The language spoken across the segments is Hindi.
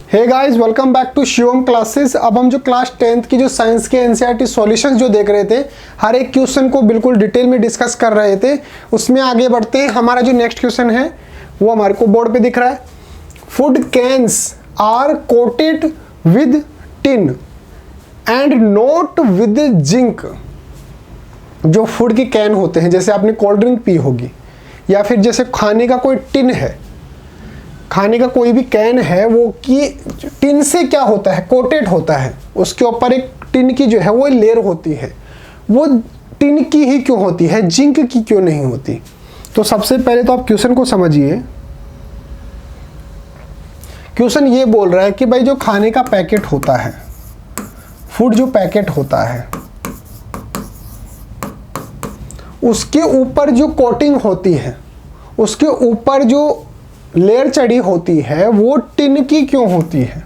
Hey guys, welcome back to Shivam classes. अब हम जो क्लास 10th की जो साइंस के एनसीईआरटी सॉल्यूशंस जो देख रहे थे, हर एक क्वेश्चन को बिल्कुल डिटेल में डिस्कस कर रहे थे। उसमें आगे बढ़ते हैं। हमारा जो नेक्स्ट क्वेश्चन है वो हमारे को बोर्ड पे दिख रहा है। Food cans are coated with tin and not with zinc. जो फूड की कैन होते हैं, जैसे आपने कोल्ड ड्रिंक पी होगी या फिर जैसे खाने का कोई टिन है, खाने का कोई भी कैन है, वो की टिन से क्या होता है, कोटेड होता है। उसके ऊपर एक टिन की जो है वो लेयर होती है। वो टिन की ही क्यों होती है, जिंक की क्यों नहीं होती? तो सबसे पहले तो आप क्वेश्चन को समझिए। क्वेश्चन ये बोल रहा है कि भाई जो खाने का पैकेट होता है, फूड जो पैकेट होता है, उसके ऊपर जो कोटिंग होती है, उसके ऊपर जो लेयर चढ़ी होती है, वो टिन की क्यों होती है?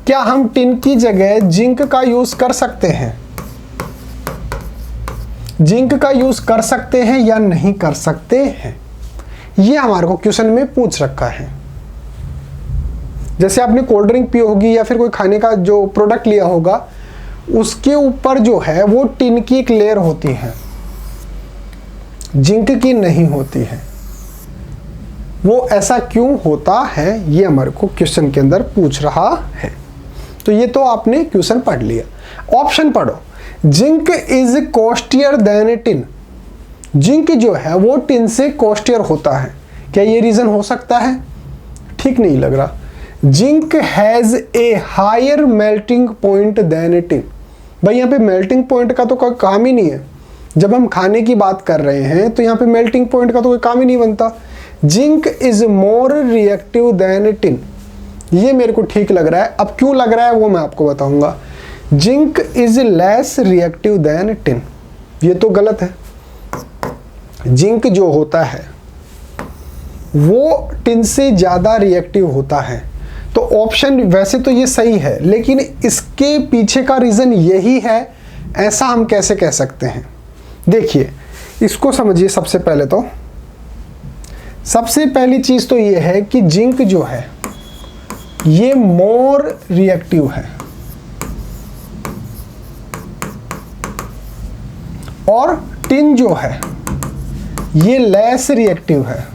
क्या हम टिन की जगह जिंक का यूज कर सकते हैं? जिंक का यूज कर सकते हैं या नहीं कर सकते हैं, ये हमारे को क्वेश्चन में पूछ रखा है। जैसे आपने कोल्ड ड्रिंक पी होगी या फिर कोई खाने का जो प्रोडक्ट लिया होगा, उसके ऊपर जो है वो टिन की एक लेयर होती है, जिंक की नहीं होती है। वो ऐसा क्यों होता है, ये हमारे को क्वेश्चन के अंदर पूछ रहा है। तो ये तो आपने क्वेश्चन पढ़ लिया। ऑप्शन पढ़ो। Zinc is costlier than tin. Zinc जो है वो टिन से कॉस्टियर होता है। क्या ये रीजन हो सकता है? ठीक नहीं लग रहा। Zinc has a higher melting point than tin. भाई यहाँ पे मेल्टिंग पॉइंट का तो कोई काम ही नहीं है। जब हम खाने की बात कर रहे हैं तो यहाँ पे मेल्टिंग पॉइंट का तो कोई काम ही नहीं बनता। Zinc is more reactive than tin. ये मेरे को ठीक लग रहा है। अब क्यों लग रहा है वो मैं आपको बताऊंगा। Zinc is less reactive than tin, ये तो गलत है। जिंक जो होता है वो टिन से ज़्यादा रिएक्टिव होता है। तो ऑप्शन वैसे तो ये सही है, लेकिन इसके पीछे का रीज़न यही है, ऐसा हम कैसे कह सकते हैं? देखिए, इसको समझिए। सबसे पहली चीज़ तो ये है कि जिंक जो है ये मोर रिएक्टिव है और टिन जो है ये लेस रिएक्टिव है।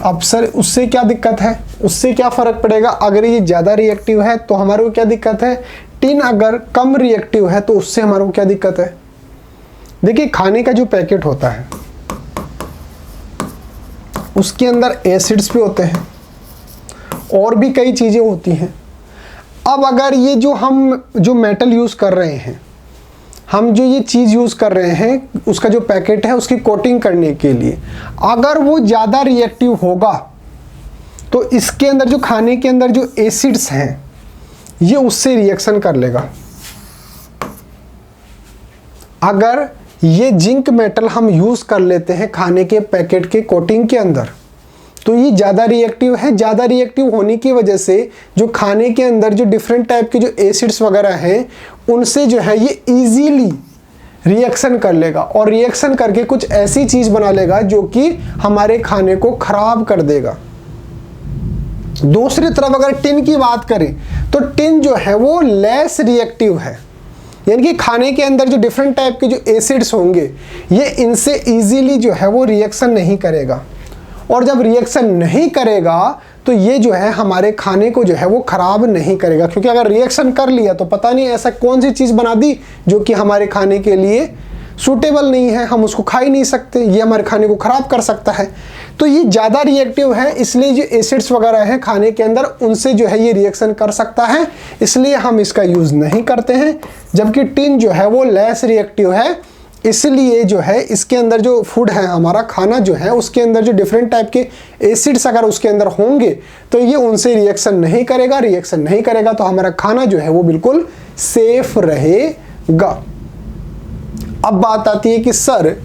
अब सर उससे क्या दिक्कत है, उससे क्या फ़र्क पड़ेगा? अगर ये ज़्यादा रिएक्टिव है तो हमारे को क्या दिक्कत है? टिन अगर कम रिएक्टिव है तो उससे हमारे को क्या दिक्कत है? देखिए, खाने का जो पैकेट होता है उसके अंदर एसिड्स भी होते हैं और भी कई चीज़ें होती हैं। अब अगर ये जो हम जो मेटल यूज़ कर रहे हैं, हम जो ये चीज़ यूज़ कर रहे हैं, उसका जो पैकेट है उसकी कोटिंग करने के लिए, अगर वो ज़्यादा रिएक्टिव होगा तो इसके अंदर जो खाने के अंदर जो एसिड्स हैं ये उससे रिएक्शन कर लेगा। अगर ये जिंक मेटल हम यूज़ कर लेते हैं खाने के पैकेट के कोटिंग के अंदर, तो ये ज़्यादा रिएक्टिव है। ज़्यादा रिएक्टिव होने की वजह से जो खाने के अंदर जो डिफरेंट टाइप के जो एसिड्स वगैरह हैं, उनसे जो है ये इजीली रिएक्शन कर लेगा और रिएक्शन करके कुछ ऐसी चीज़ बना लेगा जो कि हमारे खाने को ख़राब कर देगा। दूसरी तरफ अगर टिन की बात करें तो टिन जो है वो लेस रिएक्टिव है, यानी कि खाने के अंदर जो डिफरेंट टाइप के जो एसिड्स होंगे ये इनसे इजीली जो है वो रिएक्शन नहीं करेगा। और जब रिएक्शन नहीं करेगा तो ये जो है हमारे खाने को जो है वो ख़राब नहीं करेगा, क्योंकि अगर रिएक्शन कर लिया तो पता नहीं ऐसा कौन सी चीज़ बना दी जो कि हमारे खाने के लिए सूटेबल नहीं है, हम उसको खा ही नहीं सकते, ये हमारे खाने को ख़राब कर सकता है। तो ये ज़्यादा रिएक्टिव है, इसलिए जो एसिड्स वगैरह हैं खाने के अंदर उनसे जो है ये रिएक्शन कर सकता है, इसलिए हम इसका यूज़ नहीं करते हैं। जबकि टिन जो है वो लेस रिएक्टिव है, इसलिए जो है इसके अंदर जो फूड है, हमारा खाना जो है, उसके अंदर जो डिफरेंट टाइप के एसिड्स अगर उसके अंदर होंगे तो ये उनसे रिएक्शन नहीं करेगा। रिएक्शन नहीं करेगा तो हमारा खाना जो है वो बिल्कुल सेफ रहेगा। अब बात आती है कि सर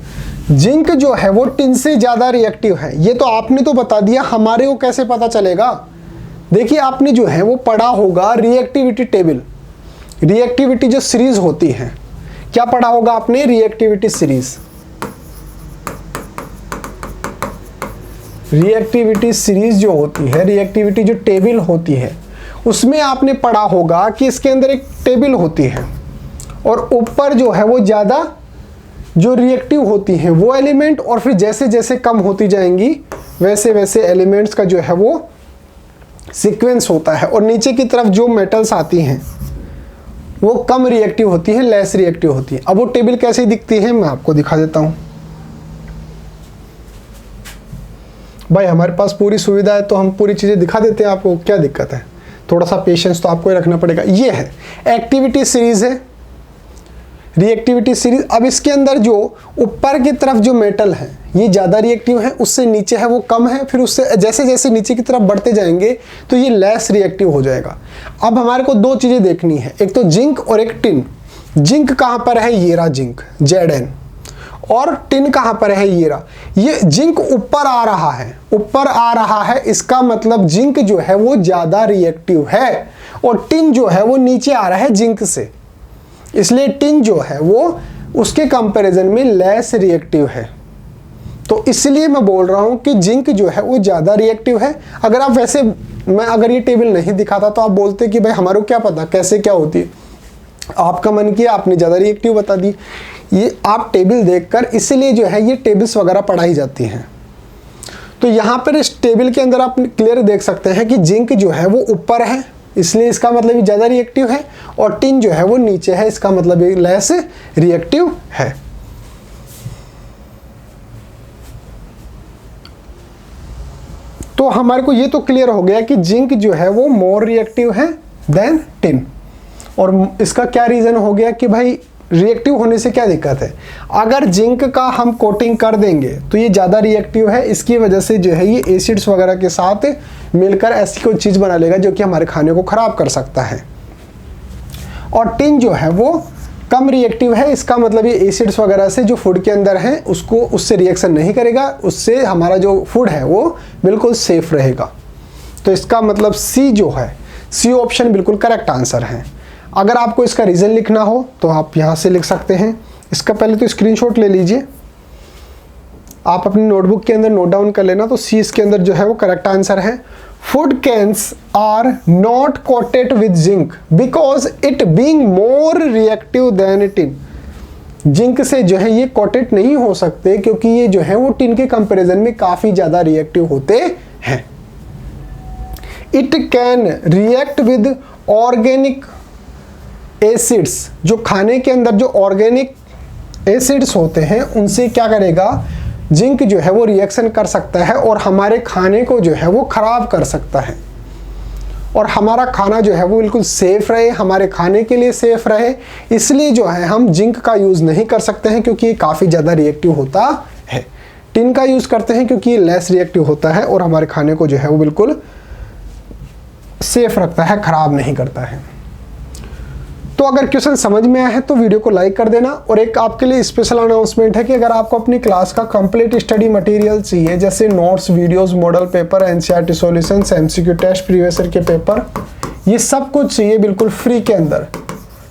जिंक जो है वो टिन से ज़्यादा रिएक्टिव है, ये तो आपने तो बता दिया, हमारे को कैसे पता चलेगा? देखिए, आपने जो है वो पढ़ा होगा रिएक्टिविटी टेबल, रिएक्टिविटी जो सीरीज होती है, क्या पढ़ा होगा आपने? Reactivity series. रिएक्टिविटी सीरीज जो होती है, रिएक्टिविटी जो टेबल होती है, उसमें आपने पढ़ा होगा कि इसके अंदर एक टेबल होती है और ऊपर जो है वो ज़्यादा जो रिएक्टिव होती हैं वो एलिमेंट, और फिर जैसे जैसे कम होती जाएंगी वैसे वैसे एलिमेंट्स का जो है वो सीक्वेंस होता है, और नीचे की तरफ जो मेटल्स आती हैं वो कम रिएक्टिव होती हैं, लेस रिएक्टिव होती है। अब वो टेबल कैसे दिखती है मैं आपको दिखा देता हूँ। भाई हमारे पास पूरी सुविधा है तो हम पूरी चीज़ें दिखा देते हैं आपको, क्या दिक्कत है, थोड़ा सा पेशेंस तो आपको रखना पड़ेगा। ये है एक्टिविटी सीरीज है, रिएक्टिविटी सीरीज। अब इसके अंदर जो ऊपर की तरफ जो मेटल है ये ज़्यादा रिएक्टिव है, उससे नीचे है वो कम है, फिर उससे जैसे जैसे नीचे की तरफ बढ़ते जाएंगे तो ये लेस रिएक्टिव हो जाएगा। अब हमारे को दो चीज़ें देखनी है, एक तो जिंक और एक टिन। जिंक कहाँ पर है, ये रहा जिंक Zn, और टिन कहाँ पर है, ये रहा। ये जिंक ऊपर आ रहा है, ऊपर आ रहा है, इसका मतलब जिंक जो है वो ज़्यादा रिएक्टिव है, और टिन जो है वो नीचे आ रहा है जिंक से, इसलिए टिन जो है वो उसके कंपैरिजन में लेस रिएक्टिव है। तो इसलिए मैं बोल रहा हूं कि जिंक जो है वो ज़्यादा रिएक्टिव है। अगर आप वैसे, मैं अगर ये टेबल नहीं दिखाता तो आप बोलते कि भाई हमारे को क्या पता कैसे क्या होती है, आपका मन किया आपने ज़्यादा रिएक्टिव बता दी। ये आप टेबल देखकर, इसीलिए जो है ये टेबल्स वगैरह पढ़ाई जाती हैं। तो यहाँ पर इस टेबल के अंदर आप क्लियर देख सकते हैं कि जिंक जो है वो ऊपर है, इसलिए इसका मतलब ये ज़्यादा रिएक्टिव है, और टिन जो है वो नीचे है, इसका मतलब ये लेस रिएक्टिव है। तो हमारे को ये तो क्लियर हो गया कि जिंक जो है वो मोर रिएक्टिव है देन टिन। और इसका क्या रीज़न हो गया कि भाई रिएक्टिव होने से क्या दिक्कत है, अगर जिंक का हम कोटिंग कर देंगे तो ये ज़्यादा रिएक्टिव है, इसकी वजह से जो है ये एसिड्स वगैरह के साथ मिलकर ऐसी कोई चीज़ बना लेगा जो कि हमारे खाने को ख़राब कर सकता है। और टिन जो है वो कम रिएक्टिव है, इसका मतलब ये एसिड्स वगैरह से जो फूड के अंदर हैं उसको उससे रिएक्शन नहीं करेगा, उससे हमारा जो फूड है वो बिल्कुल सेफ रहेगा। तो इसका मतलब सी जो है, सी ऑप्शन बिल्कुल करेक्ट आंसर है। अगर आपको इसका रीज़न लिखना हो तो आप यहाँ से लिख सकते हैं। इसका पहले तो स्क्रीनशॉट ले लीजिए, आप अपनी नोटबुक के अंदर नोट डाउन कर लेना। तो सी इसके अंदर जो है वो करेक्ट आंसर है। Food cans are not coated with zinc because it being more reactive than tin. Zinc से जो है ये कोटेड नहीं हो सकते क्योंकि ये जो है वो टिन के कंपैरिजन में काफ़ी ज़्यादा रिएक्टिव होते हैं। It can react with organic acids, जो खाने के अंदर जो ऑर्गेनिक एसिड्स होते हैं उनसे क्या करेगा, जिंक जो है वो रिएक्शन कर सकता है और हमारे खाने को जो है वो ख़राब कर सकता है, और हमारा खाना जो है वो बिल्कुल सेफ़ रहे, हमारे खाने के लिए सेफ़ रहे। इसलिए जो है हम जिंक का यूज़ नहीं कर सकते हैं क्योंकि ये काफ़ी ज़्यादा रिएक्टिव होता है। टिन का यूज़ करते हैं क्योंकि ये लेस रिएक्टिव होता है और हमारे खाने को जो है वो बिल्कुल सेफ़ रखता है, ख़राब नहीं करता है। तो अगर क्वेश्चन समझ में आया है तो वीडियो को लाइक कर देना। और एक आपके लिए स्पेशल अनाउंसमेंट है कि अगर आपको अपनी क्लास का कंप्लीट स्टडी मटेरियल चाहिए, जैसे notes, videos, model paper, NCERT solutions, MCQ test, previous year के पेपर, ये सब कुछ चाहिए बिल्कुल फ्री के अंदर,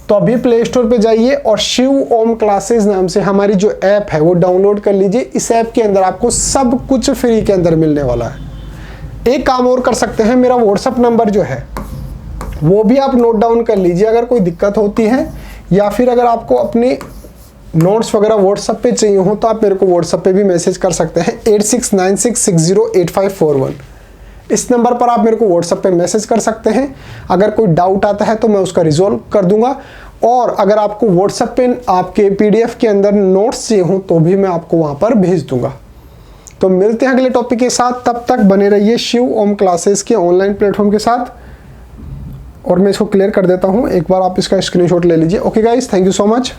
तो अभी प्ले स्टोर पर जाइए और शिव ओम क्लासेज नाम से हमारी जो ऐप है वो डाउनलोड कर लीजिए। इस ऐप के अंदर आपको सब कुछ फ्री के अंदर मिलने वाला है। एक काम और कर सकते हैं, मेरा व्हाट्सअप नंबर जो है वो भी आप नोट डाउन कर लीजिए अगर कोई दिक्कत होती है, या फिर अगर आपको अपने नोट्स वगैरह व्हाट्सएप पे चाहिए हो तो आप मेरे को व्हाट्सएप पे भी मैसेज कर सकते हैं 8696608541। इस नंबर पर आप मेरे को व्हाट्सएप पे मैसेज कर सकते हैं। अगर कोई डाउट आता है तो मैं उसका रिजॉल्व कर दूंगा, और अगर आपको व्हाट्सएप पे आपके PDF के अंदर नोट्स चाहिए हो तो भी मैं आपको वहाँ पर भेज दूंगा। तो मिलते हैं अगले टॉपिक के साथ, तब तक बने रहिए शिव ओम क्लासेस के ऑनलाइन प्लेटफॉर्म के साथ। और मैं इसको क्लियर कर देता हूँ, एक बार आप इसका स्क्रीनशॉट ले लीजिए। Okay guys, thank you so much.